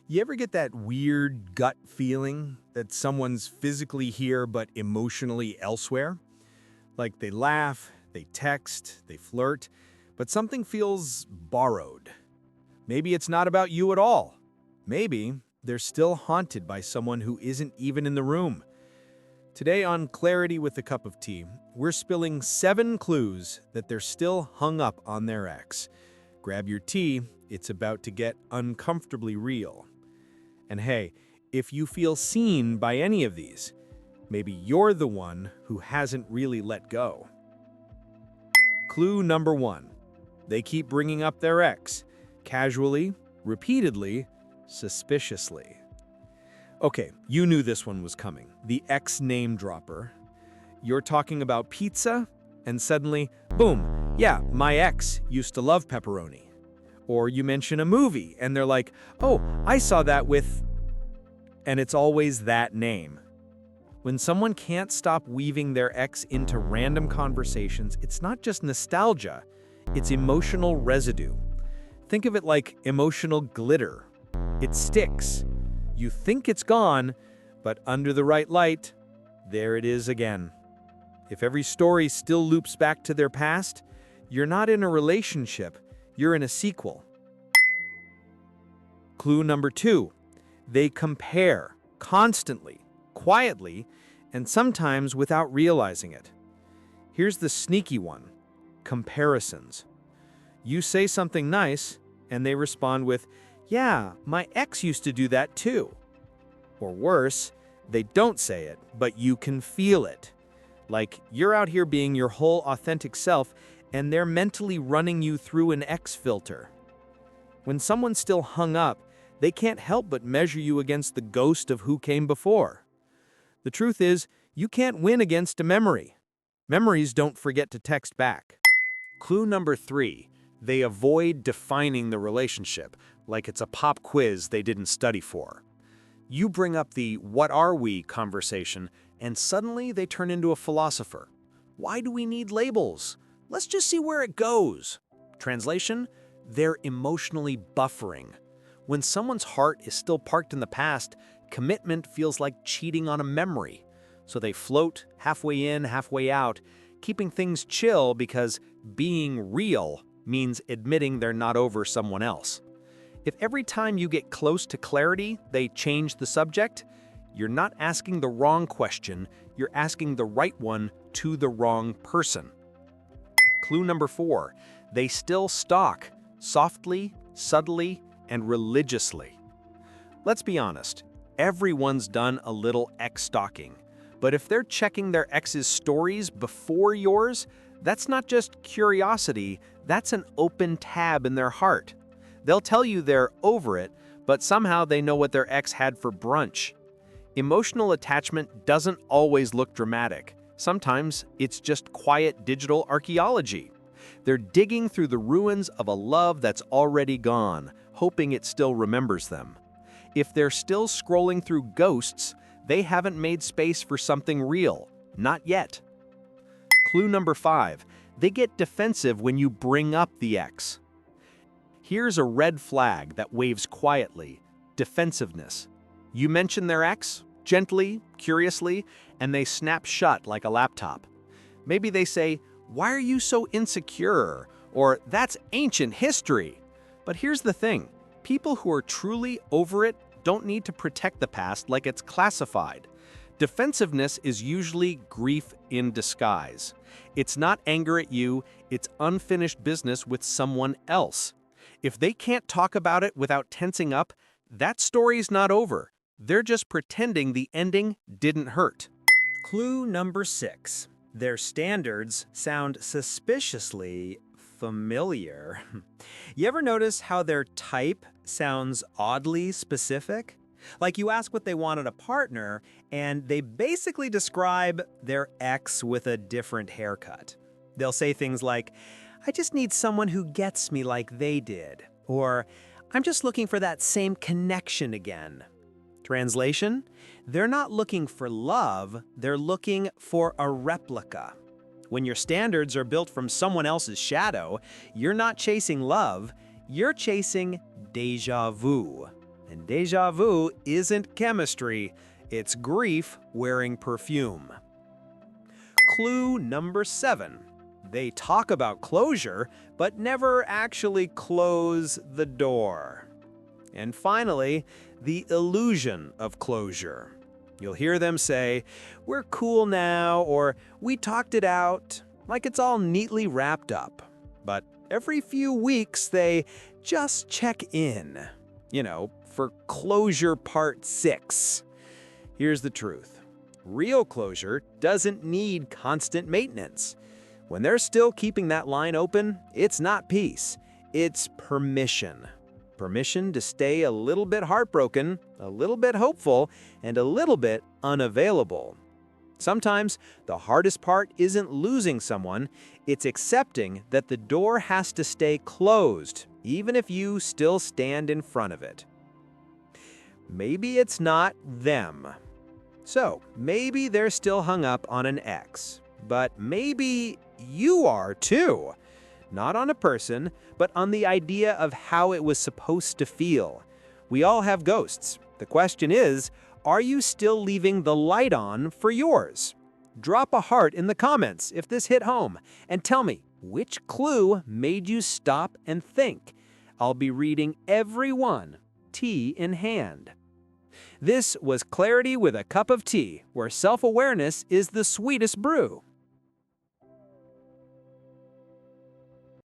You ever get that weird gut feeling that someone's physically here but emotionally elsewhere? Like they laugh, they text, they flirt, but something feels borrowed. Maybe it's not about you at all. Maybe they're still haunted by someone who isn't even in the room. Today on Clarity with a Cup of Tea, we're spilling 7 clues that they're still hung up on their ex. Grab your tea, it's about to get uncomfortably real. And hey, if you feel seen by any of these, maybe you're the one who hasn't really let go. Clue number 1. They keep bringing up their ex, casually, repeatedly, suspiciously. Okay, you knew this one was coming. The ex name dropper. You're talking about pizza, and suddenly, boom, yeah, my ex used to love pepperoni. Or you mention a movie, and they're like, oh, I saw that with... And it's always that name. When someone can't stop weaving their ex into random conversations, it's not just nostalgia, it's emotional residue. Think of it like emotional glitter. It sticks. You think it's gone, but under the right light, there it is again. If every story still loops back to their past, you're not in a relationship, you're in a sequel. Clue number 2. They compare, constantly, quietly, and sometimes without realizing it. Here's the sneaky one. Comparisons. You say something nice, and they respond with, yeah, my ex used to do that too. Or worse, they don't say it, but you can feel it. Like you're out here being your whole authentic self, and they're mentally running you through an ex filter. When someone's still hung up, they can't help but measure you against the ghost of who came before. The truth is, you can't win against a memory. Memories don't forget to text back. Clue number 3. They avoid defining the relationship, like it's a pop quiz they didn't study for. You bring up the "what are we" conversation, and suddenly they turn into a philosopher. Why do we need labels? Let's just see where it goes. Translation? They're emotionally buffering. When someone's heart is still parked in the past, commitment feels like cheating on a memory. So they float halfway in, halfway out, keeping things chill because being real means admitting they're not over someone else. If every time you get close to clarity, they change the subject, you're not asking the wrong question, you're asking the right one to the wrong person. Clue number 4. They still stalk, softly, subtly, and religiously. Let's be honest, everyone's done a little ex stalking. But if they're checking their ex's stories before yours, that's not just curiosity, that's an open tab in their heart. They'll tell you they're over it, but somehow they know what their ex had for brunch. Emotional attachment doesn't always look dramatic. Sometimes it's just quiet digital archaeology. They're digging through the ruins of a love that's already gone, hoping it still remembers them. If they're still scrolling through ghosts, they haven't made space for something real. Not yet. Clue number 5. They get defensive when you bring up the ex. Here's a red flag that waves quietly. Defensiveness. You mention their ex, gently, curiously, and they snap shut like a laptop. Maybe they say, "Why are you so insecure?" Or, "That's ancient history." But here's the thing. People who are truly over it don't need to protect the past like it's classified. Defensiveness is usually grief in disguise. It's not anger at you, it's unfinished business with someone else. If they can't talk about it without tensing up, that story's not over. They're just pretending the ending didn't hurt. Clue number 6. Their standards sound suspiciously familiar. You ever notice how their type sounds oddly specific? Like you ask what they want in a partner, and they basically describe their ex with a different haircut. They'll say things like, I just need someone who gets me like they did, or I'm just looking for that same connection again. Translation? They're not looking for love, they're looking for a replica. When your standards are built from someone else's shadow, you're not chasing love, you're chasing déjà vu. And déjà vu isn't chemistry, it's grief wearing perfume. Clue number 7. They talk about closure, but never actually close the door. And finally, the illusion of closure. You'll hear them say, "We're cool now," or "We talked it out," like it's all neatly wrapped up. But every few weeks, they just check in, for closure part 6. Here's the truth. Real closure doesn't need constant maintenance. When they're still keeping that line open, it's not peace, it's permission. Permission to stay a little bit heartbroken, a little bit hopeful, and a little bit unavailable. Sometimes the hardest part isn't losing someone, it's accepting that the door has to stay closed, even if you still stand in front of it. Maybe it's not them. So, maybe they're still hung up on an ex, but maybe you are too. Not on a person, but on the idea of how it was supposed to feel. We all have ghosts. The question is, are you still leaving the light on for yours? Drop a heart in the comments if this hit home, and tell me which clue made you stop and think. I'll be reading every one, tea in hand. This was Clarity with a Cup of Tea, where self-awareness is the sweetest brew.